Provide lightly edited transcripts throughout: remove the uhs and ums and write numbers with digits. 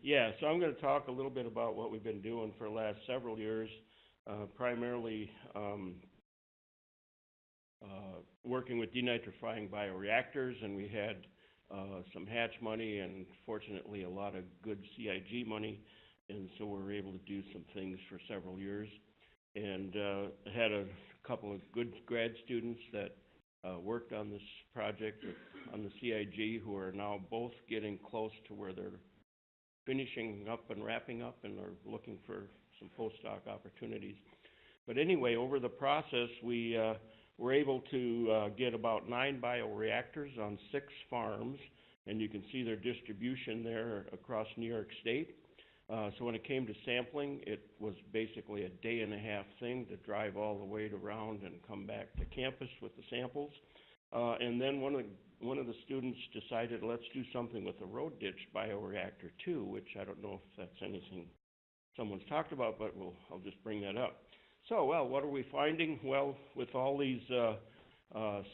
Yeah, so I'm going to talk a little bit about what we've been doing for the last several years, primarily working with denitrifying bioreactors, and we had some hatch money and fortunately a lot of good CIG money, and so we were able to do some things for several years. And had a couple of good grad students that worked on this project on the CIG who are now both getting close to where they're finishing up and wrapping up and are looking for some postdoc opportunities. But anyway, over the process, we were able to get about 9 bioreactors on 6 farms, and you can see their distribution there across New York State. So when it came to sampling, it was basically a day-and-a-half thing to drive all the way around and come back to campus with the samples. And then one of the students decided, let's do something with a road ditch bioreactor too, which I don't know if that's anything someone's talked about, but I'll just bring that up. So, well, what are we finding? Well, with all these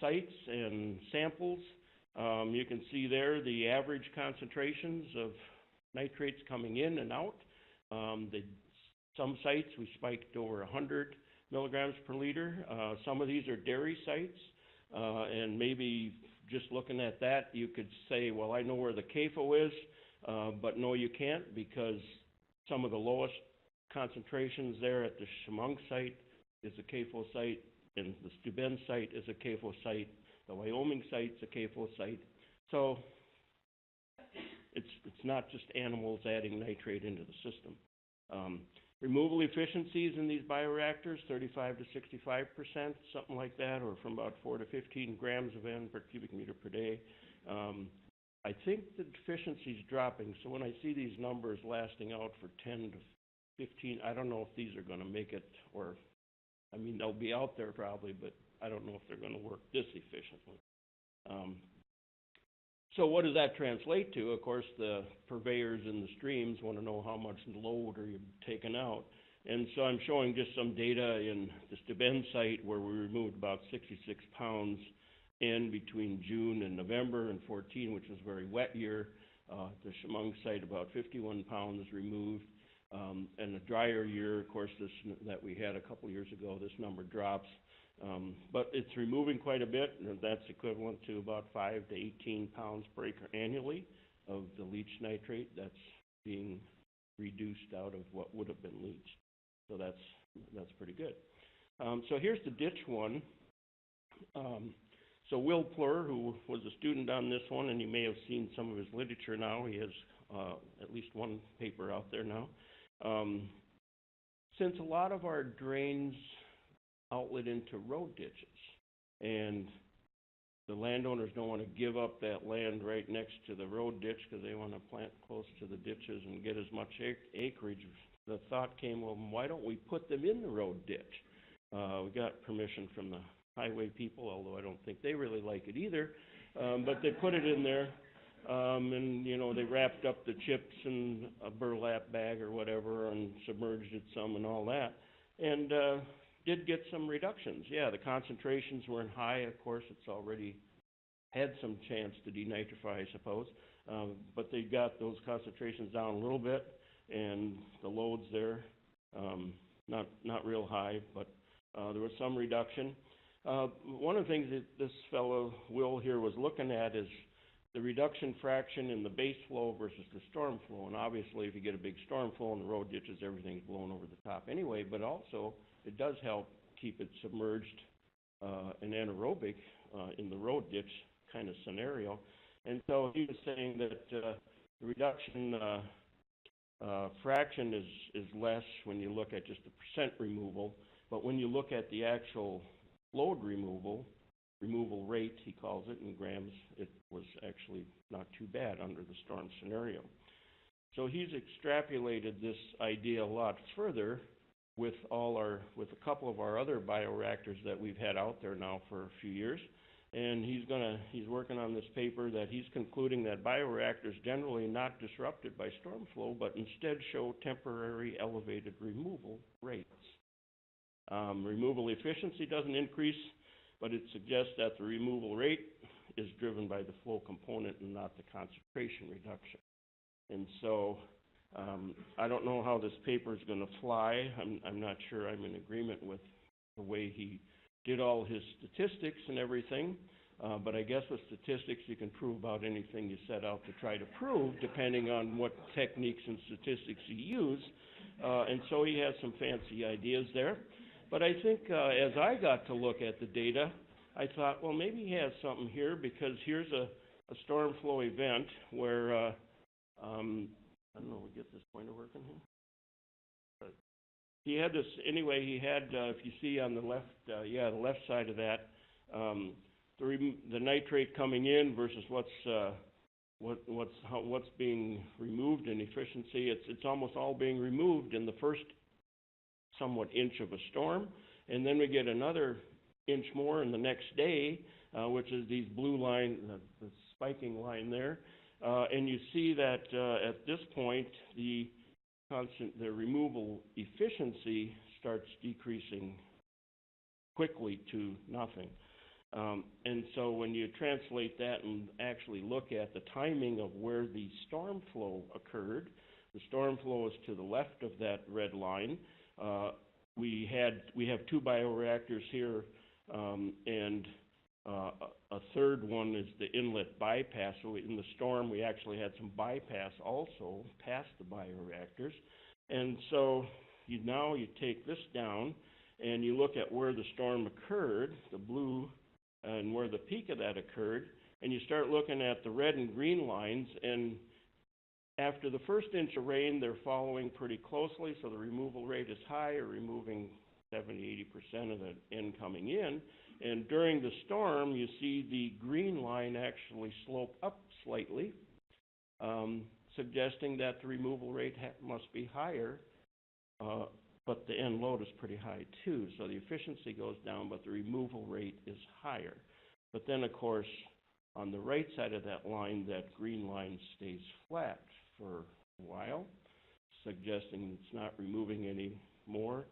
sites and samples, you can see there the average concentrations of nitrates coming in and out. Some sites we spiked over 100 milligrams per liter. Some of these are dairy sites, and maybe just looking at that, you could say, well, I know where the CAFO is, but no, you can't, because some of the lowest concentrations there at the Chemung site is a CAFO site, and the Steuben site is a CAFO site. The Wyoming site's a CAFO site. So it's not just animals adding nitrate into the system. Removal efficiencies in these bioreactors, 35 to 65%, something like that, or from about 4 to 15 grams of N per cubic meter per day. I think the efficiency is dropping, so when I see these numbers lasting out for 10 to 15, I don't know if these are going to make it, or, I mean, they'll be out there probably, but I don't know if they're going to work this efficiently. So what does that translate to? Of course, the purveyors in the streams want to know how much load are you taking out. And so I'm showing just some data in the Steuben site where we removed about 66 pounds in between June and November in 14, which was a very wet year. The Chemung site, about 51 pounds removed. And a drier year, of course, that we had a couple years ago, this number drops. But it's removing quite a bit, and that's equivalent to about 5 to 18 pounds per acre annually of the leached nitrate that's being reduced out of what would have been leached. So that's pretty good. So here's the ditch one. So Will Plur, who was a student on this one, and you may have seen some of his literature now. He has at least one paper out there now. Since a lot of our drains outlet into road ditches, and the landowners don't want to give up that land right next to the road ditch because they want to plant close to the ditches and get as much acreage, the thought came, well, why don't we put them in the road ditch? We got permission from the highway people, although I don't think they really like it either, but they put it in there. And, you know, they wrapped up the chips in a burlap bag or whatever and submerged it some and all that. And did get some reductions. Yeah, the concentrations weren't high. Of course, it's already had some chance to denitrify, I suppose. But they got those concentrations down a little bit, and the loads there, not real high, but there was some reduction. One of the things that this fellow, Will, here was looking at is the reduction fraction in the base flow versus the storm flow. And obviously, if you get a big storm flow in the road ditches, everything's blown over the top anyway, but also it does help keep it submerged and anaerobic in the road ditch kind of scenario. And so he was saying that the reduction fraction is less when you look at just the percent removal, but when you look at the actual load removal rate, he calls it, in grams, it was actually not too bad under the storm scenario. So he's extrapolated this idea a lot further with a couple of our other bioreactors that we've had out there now for a few years. And he's working on this paper that he's concluding that bioreactors generally not disrupted by storm flow, but instead show temporary elevated removal rates. Removal efficiency doesn't increase, but it suggests that the removal rate is driven by the flow component and not the concentration reduction. And so I don't know how this paper is going to fly. I'm not sure I'm in agreement with the way he did all his statistics and everything. But I guess with statistics, you can prove about anything you set out to try to prove, depending on what techniques and statistics you use. And so he has some fancy ideas there. But I think as I got to look at the data, I thought, well, maybe he has something here, because here's a storm flow event where, I don't know, we get this pointer working here? But he had this, anyway, he had, if you see on the left, the left side of that, the nitrate coming in versus what's being removed in efficiency. It's almost all being removed in the first somewhat inch of a storm, and then we get another inch more in the next day, which is these blue line, the spiking line there, and you see that at this point the removal efficiency starts decreasing quickly to nothing. And so when you translate that and actually look at the timing of where the storm flow occurred, the storm flow is to the left of that red line. We have two bioreactors here, and a third one is the inlet bypass. So in the storm, we actually had some bypass also past the bioreactors. And so now you take this down and you look at where the storm occurred, the blue, and where the peak of that occurred, and you start looking at the red and green lines, and after the first inch of rain, they're following pretty closely, so the removal rate is high, or removing 70–80% of the N coming in. And during the storm, you see the green line actually slope up slightly, suggesting that the removal rate must be higher, but the N load is pretty high too. So the efficiency goes down, but the removal rate is higher. But then, of course, on the right side of that line, that green line stays flat for a while, suggesting it's not removing any more.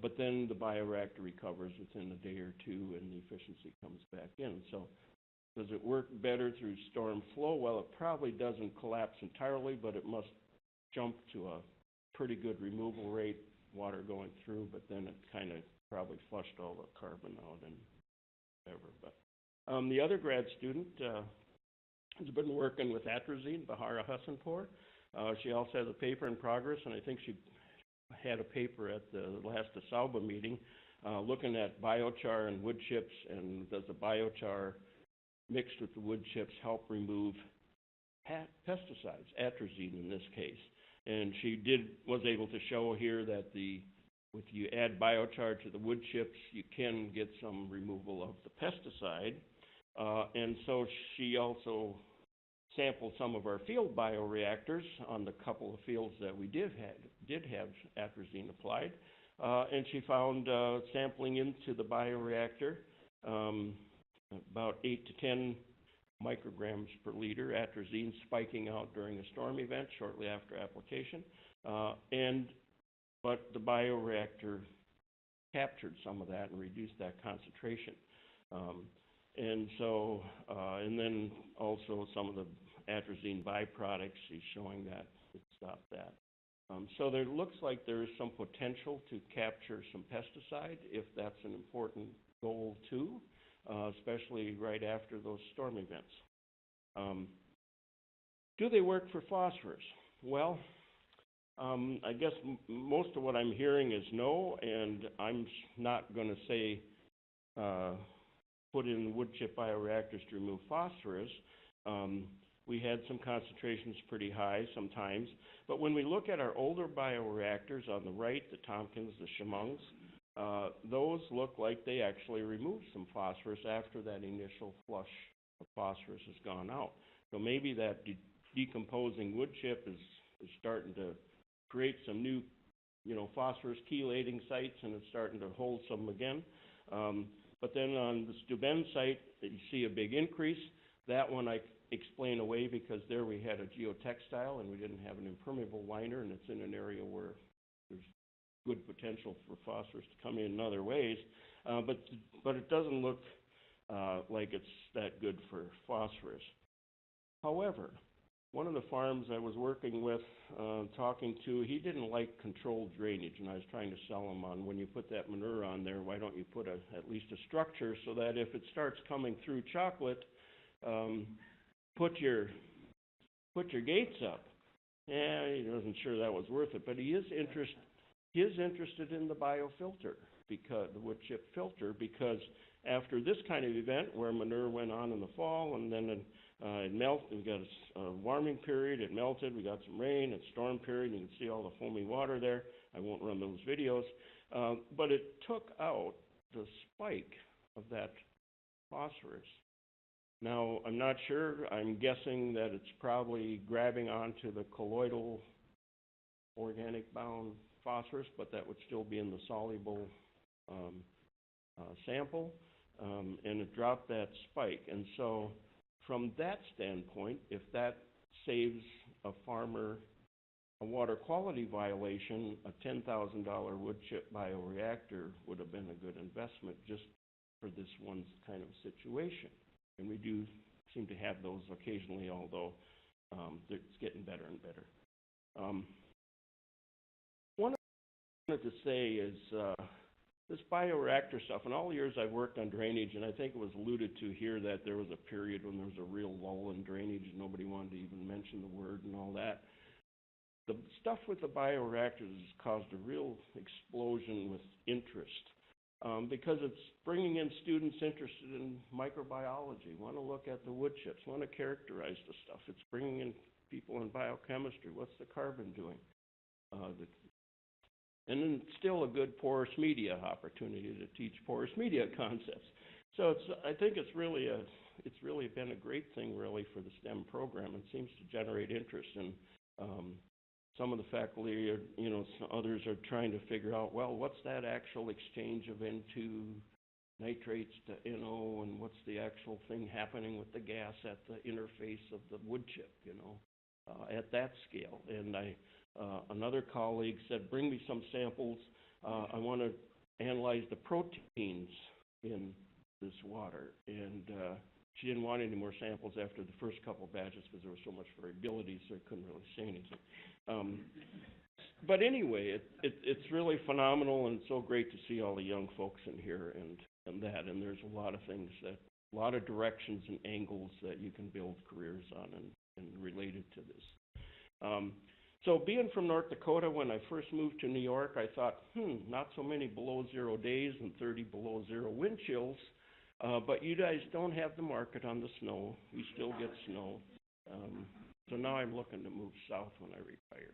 But then the bioreactor recovers within a day or two, and the efficiency comes back in. So does it work better through storm flow? Well, it probably doesn't collapse entirely, but it must jump to a pretty good removal rate, water going through, but then it kind of probably flushed all the carbon out and whatever. But the other grad student has been working with atrazine, Bahara Hassanpour. She also has a paper in progress, and I think she had a paper at the last ASAUBA meeting looking at biochar and wood chips, and does the biochar mixed with the wood chips help remove pesticides, atrazine in this case. And she was able to show here that if you add biochar to the wood chips, you can get some removal of the pesticide. And so she also sampled some of our field bioreactors on the couple of fields that we did have atrazine applied. And she found sampling into the bioreactor about 8 to 10 micrograms per liter, atrazine spiking out during a storm event shortly after application. But the bioreactor captured some of that and reduced that concentration. And then also some of the atrazine byproducts, she's showing that it stopped that. So there looks like there is some potential to capture some pesticide if that's an important goal too, especially right after those storm events. Do they work for phosphorus? Well, I guess most of what I'm hearing is no, and I'm not going to say put in wood chip bioreactors to remove phosphorus. We had some concentrations pretty high sometimes, but when we look at our older bioreactors on the right, the Tompkins, the Chemungs, those look like they actually removed some phosphorus after that initial flush of phosphorus has gone out. So maybe that decomposing wood chip is starting to create some new, phosphorus chelating sites, and it's starting to hold some again. But then on the Steuben site, you see a big increase. That one I explain away because there we had a geotextile and we didn't have an impermeable liner, and it's in an area where there's good potential for phosphorus to come in other ways. But it doesn't look like it's that good for phosphorus. However, one of the farms I was working with, talking to, he didn't like controlled drainage, and I was trying to sell him on, when you put that manure on there, why don't you put at least a structure so that if it starts coming through chocolate, put your gates up. Yeah, he wasn't sure that was worth it, but he is interested in the biofilter, because the wood chip filter, because after this kind of event where manure went on in the fall and then it melted, we got a warming period, it melted, we got some rain, and storm period, and you can see all the foamy water there. I won't run those videos, but it took out the spike of that phosphorus. Now, I'm not sure, I'm guessing that it's probably grabbing onto the colloidal organic bound phosphorus, but that would still be in the soluble sample, and it dropped that spike. And so from that standpoint, if that saves a farmer a water quality violation, a $10,000 wood chip bioreactor would have been a good investment just for this one kind of situation. And we do seem to have those occasionally, although it's getting better and better. One of the things I wanted to say is this bioreactor stuff, in all the years I've worked on drainage, and I think it was alluded to here that there was a period when there was a real lull in drainage and nobody wanted to even mention the word and all that. The stuff with the bioreactors has caused a real explosion with interest, because it's bringing in students interested in microbiology, want to look at the wood chips, want to characterize the stuff. It's bringing in people in biochemistry. What's the carbon doing? And then still a good porous media opportunity to teach porous media concepts. So I think it's really been a great thing really for the STEM program, and seems to generate interest. And some of the faculty, others are trying to figure out, well, what's that actual exchange of N2 nitrates to NO, and what's the actual thing happening with the gas at the interface of the wood chip, at that scale. And another colleague said, bring me some samples. I want to analyze the proteins in this water. And she didn't want any more samples after the first couple batches because there was so much variability, so I couldn't really say anything. But anyway, it's really phenomenal, and it's so great to see all the young folks in here and that. And there's a lot of things a lot of directions and angles that you can build careers on and related to this. So being from North Dakota, when I first moved to New York, I thought, not so many below 0 days and 30 below 0 wind chills, but you guys don't have the market on the snow. We still get snow. So now I'm looking to move south when I retire.